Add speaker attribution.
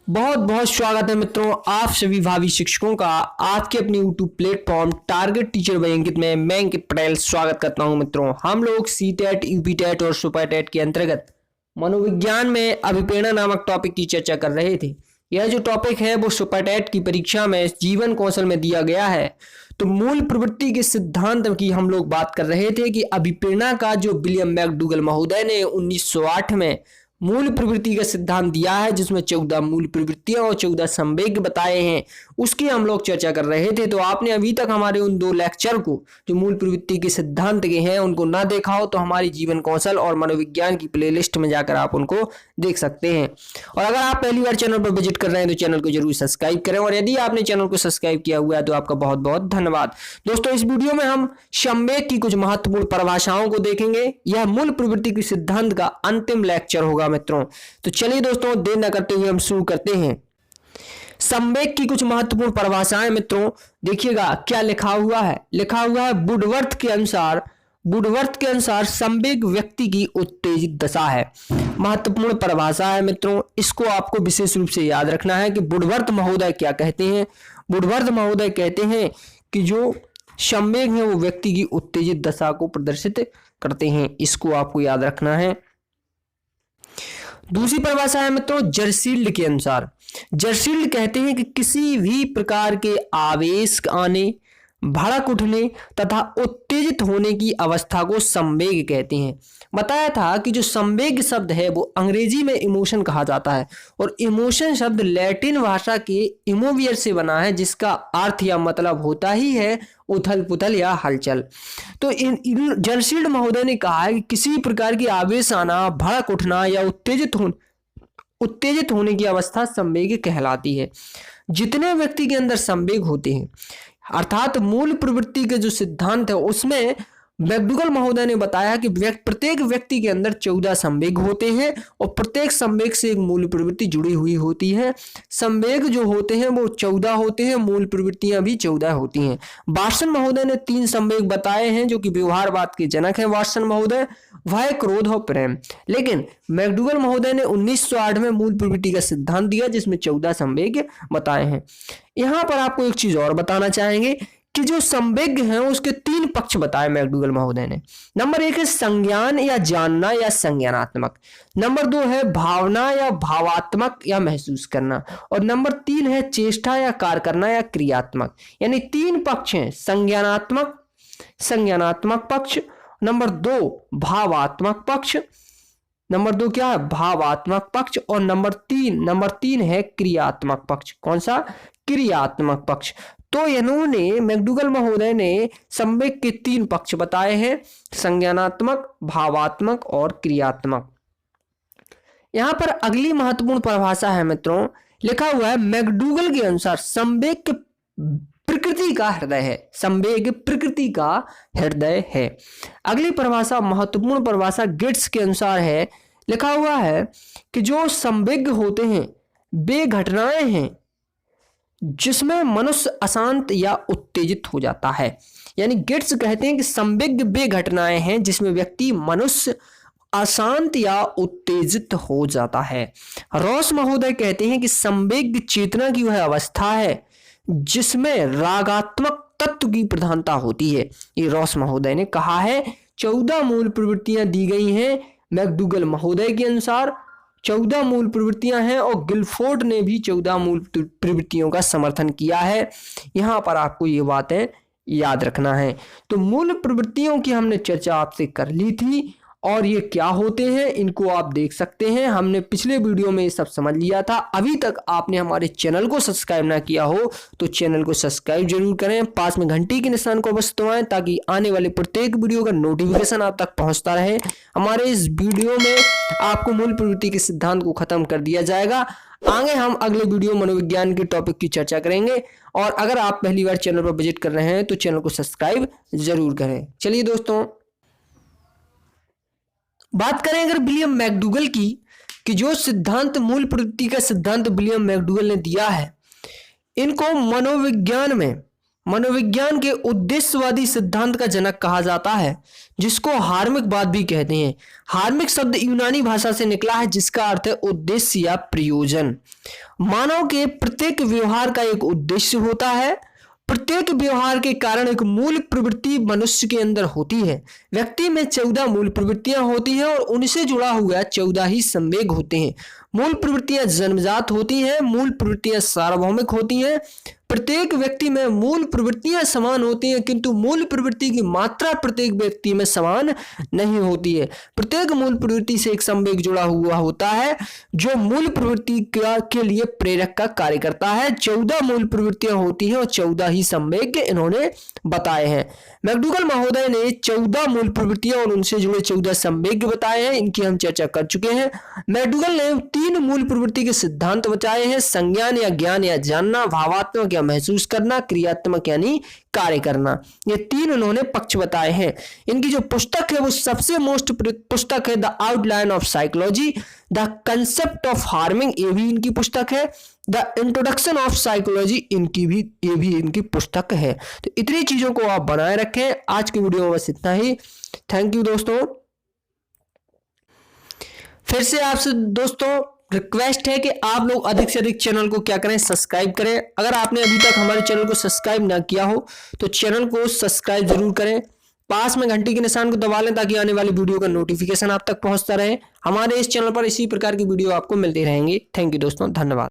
Speaker 1: बहुत बहुत स्वागत है मित्रों, आप सभी भावी शिक्षकों का आज के अपनी YouTube platform target teacher by Ankit में मैं अंकित पटेल स्वागत करता हूं। मित्रों, हम लोग सी टेट, यूपी टेट और सुपर टेट के अंतर्गत मनोविज्ञान में अभिप्रेरणा नामक टॉपिक की चर्चा कर रहे थे। यह जो टॉपिक है वो सुपर टेट की परीक्षा में जीवन कौशल में दिया गया है। तो मूल प्रवृत्ति के सिद्धांत की हम लोग बात कर रहे थे कि अभिप्रेरणा का जो विलियम मैकडूगल महोदय ने 1908 में मूल प्रवृत्ति का सिद्धांत दिया है, जिसमें 14 मूल प्रवृत्तियां और 14 संवेग बताए हैं, उसकी हम लोग चर्चा कर रहे थे। तो आपने अभी तक हमारे उन दो लेक्चर को जो मूल प्रवृत्ति के सिद्धांत के हैं उनको ना देखा हो तो हमारी जीवन कौशल और मनोविज्ञान की प्लेलिस्ट में जाकर आप उनको देख सकते हैं। और अगर आप पहली बार चैनल पर विजिट कर रहे हैं तो चैनल को जरूर सब्सक्राइब करें, और यदि आपने चैनल को सब्सक्राइब किया हुआ है तो आपका बहुत बहुत धन्यवाद। दोस्तों, इस वीडियो में हम संवेग की कुछ महत्वपूर्ण परिभाषाओं को देखेंगे। यह मूल प्रवृत्ति के सिद्धांत का अंतिम लेक्चर होगा मित्रों। तो चलिए दोस्तों, देर न करते हुए हम शुरू करते हैं। संवेग की कुछ महत्वपूर्ण परिभाषाएं मित्रों, देखिएगा क्या लिखा हुआ है। लिखा हुआ है वुडवर्थ के अनुसार संवेग व्यक्ति की उत्तेजित दशा है। महत्वपूर्ण परिभाषा है मित्रों, इसको आपको विशेष रूप से याद रखना है कि वुडवर्थ महोदय क्या कहते हैं। वुडवर्थ महोदय कहते हैं कि जो संवेग है वो व्यक्ति की उत्तेजित दशा को प्रदर्शित करते हैं। इसको आपको याद रखना है। दूसरी परिभाषा है मित्रों जर्सील्ड के अनुसार। जर्सील्ड कहते हैं कि किसी भी प्रकार के आवेश आने, भड़क उठने तथा उत्तेजित होने की अवस्था को संवेग कहते हैं। बताया था कि जो संवेग शब्द है वो अंग्रेजी में इमोशन कहा जाता है, और इमोशन शब्द लैटिन भाषा के इमोवियर से बना है, जिसका अर्थ या मतलब होता ही है उथल पुथल या हलचल। तो जर्सील्ड महोदय ने कहा है कि किसी प्रकार की आवेश आना, भड़क उठना या उत्तेजित होने की अवस्था संवेग कहलाती है। जितने व्यक्ति के अंदर संवेग होते हैं, अर्थात मूल प्रवृत्ति के जो सिद्धांत है उसमें मैकडूगल महोदय ने बताया कि प्रत्येक व्यक्ति के अंदर 14 संवेग होते हैं, और प्रत्येक संवेग से एक मूल प्रवृत्ति जुड़ी हुई होती है। संवेग जो होते हैं वो 14 होते हैं, मूल प्रवृत्तियां भी 14 होती हैं। वाटसन महोदय ने 3 संवेग बताए हैं, जो कि व्यवहारवाद के जनक हैं वाटसन महोदय, वह क्रोध और प्रेम। लेकिन मैकडूगल महोदय ने 1908 में मूल प्रवृत्ति का सिद्धांत दिया, जिसमें 14 संवेग बताए हैं। यहां पर आपको एक चीज और बताना चाहेंगे कि जो संवेग हैं उसके 3 पक्ष बताए मैकडूगल महोदय ने। नंबर 1 है संज्ञान या जानना या संज्ञानात्मक। नंबर 2 है भावना या भावात्मक या महसूस करना। और नंबर 3 है चेष्टा या कार्य करना या क्रियात्मक। यानी 3 पक्ष हैं, संज्ञानात्मक पक्ष, नंबर 2 भावात्मक पक्ष, नंबर 2 क्या है भावात्मक पक्ष, और नंबर तीन है क्रियात्मक पक्ष। कौन सा? क्रियात्मक पक्ष। तो इन्होंने मैकडूगल महोदय ने संवेग के 3 पक्ष बताए हैं, संज्ञानात्मक, भावात्मक और क्रियात्मक। यहां पर अगली महत्वपूर्ण परिभाषा है मित्रों, लिखा हुआ है मैकडूगल के अनुसार संवेग के प्रकृति का हृदय है। संवेग प्रकृति का हृदय है। अगली परिभाषा महत्वपूर्ण परिभाषा गिट्स के अनुसार है। लिखा हुआ है कि जो संवेग होते हैं वे घटनाएं हैं जिसमें मनुष्य अशांत या उत्तेजित हो जाता है। यानी गिट्स कहते हैं कि संवेग वे घटनाएं हैं जिसमें व्यक्ति मनुष्य अशांत या उत्तेजित हो जाता है। रॉस महोदय कहते हैं कि संवेग चेतना की वह अवस्था है जिसमें रागात्मक तत्व की प्रधानता होती है। ये रॉस महोदय ने कहा है। 14 मूल प्रवृत्तियां दी गई हैं मैकडूगल महोदय के अनुसार। 14 मूल प्रवृत्तियां हैं, और गिलफोर्ड ने भी 14 मूल प्रवृत्तियों का समर्थन किया है। यहां पर आपको ये बातें याद रखना है। तो मूल प्रवृत्तियों की हमने चर्चा आपसे कर ली थी, और ये क्या होते हैं इनको आप देख सकते हैं। हमने पिछले वीडियो में ये सब समझ लिया था। अभी तक आपने हमारे चैनल को सब्सक्राइब ना किया हो तो चैनल को सब्सक्राइब जरूर करें, पास में घंटी के निशान को अवश्य दबाएं ताकि आने वाले प्रत्येक वीडियो का नोटिफिकेशन आप तक पहुंचता रहे। हमारे इस वीडियो में आपको मूल प्रवृत्ति के सिद्धांत को खत्म कर दिया जाएगा। आगे हम अगले वीडियो मनोविज्ञान के टॉपिक की चर्चा करेंगे, और अगर आप पहली बार चैनल पर विजिट कर रहे हैं तो चैनल को सब्सक्राइब जरूर करें। चलिए दोस्तों, बात करें अगर विलियम मैकडूगल की, कि जो सिद्धांत मूल प्रवृत्ति का सिद्धांत विलियम मैकडूगल ने दिया है, इनको मनोविज्ञान में मनोविज्ञान के उद्देश्यवादी सिद्धांत का जनक कहा जाता है, जिसको हार्मिकवाद भी कहते हैं। हार्मिक शब्द यूनानी भाषा से निकला है, जिसका अर्थ है उद्देश्य या प्रयोजन। मानव के प्रत्येक व्यवहार का एक उद्देश्य होता है। प्रत्येक व्यवहार के कारण एक मूल प्रवृत्ति मनुष्य के अंदर होती है। व्यक्ति में 14 मूल प्रवृत्तियां होती हैं और उनसे जुड़ा हुआ 14 ही संवेग होते हैं। मूल प्रवृत्तियां जन्मजात होती हैं, मूल प्रवृत्तियां सार्वभौमिक होती हैं। प्रत्येक व्यक्ति में मूल प्रवृत्तियां समान होती हैं, किंतु मूल प्रवृत्ति की मात्रा प्रत्येक व्यक्ति में समान नहीं होती है। प्रत्येक मूल प्रवृत्ति से एक संवेग जुड़ा हुआ होता है, जो मूल प्रवृत्ति के लिए प्रेरक का कार्य करता है। 14 मूल प्रवृत्तियां होती हैं और 14 ही संवेग इन्होंने बताए हैं। मैकडूगल महोदय ने 14 मूल प्रवृत्तियां और उनसे जुड़े 14 संवेग बताए हैं, इनकी हम चर्चा कर चुके हैं। मैकडूगल ने 3 मूल प्रवृत्ति के सिद्धांत बताए हैं: संज्ञान या ज्ञान या जानना, भावात्मक या महसूस करना, क्रियात्मक यानी कार्य करना। ये 3 उन्होंने पक्ष बताए हैं। इनकी जो पुस्तक है वो सबसे मोस्ट पुस्तक है the outline of psychology, the concept of harming, ये भी इनकी पुस्तक है। द इंट्रोडक्शन ऑफ साइकोलॉजी, ये भी इनकी पुस्तक है। तो इतनी चीजों को आप बनाए रखें। आज की वीडियो में बस इतना ही। थैंक यू दोस्तों। फिर से आपसे दोस्तों रिक्वेस्ट है कि आप लोग अधिक से अधिक चैनल को क्या करें, सब्सक्राइब करें। अगर आपने अभी तक हमारे चैनल को सब्सक्राइब ना किया हो तो चैनल को सब्सक्राइब जरूर करें। पास में घंटी के निशान को दबा लें ताकि आने वाली वीडियो का नोटिफिकेशन आप तक पहुंचता रहे। हमारे इस चैनल पर इसी प्रकार की वीडियो आपको मिलती रहेंगी। थैंक यू दोस्तों, धन्यवाद।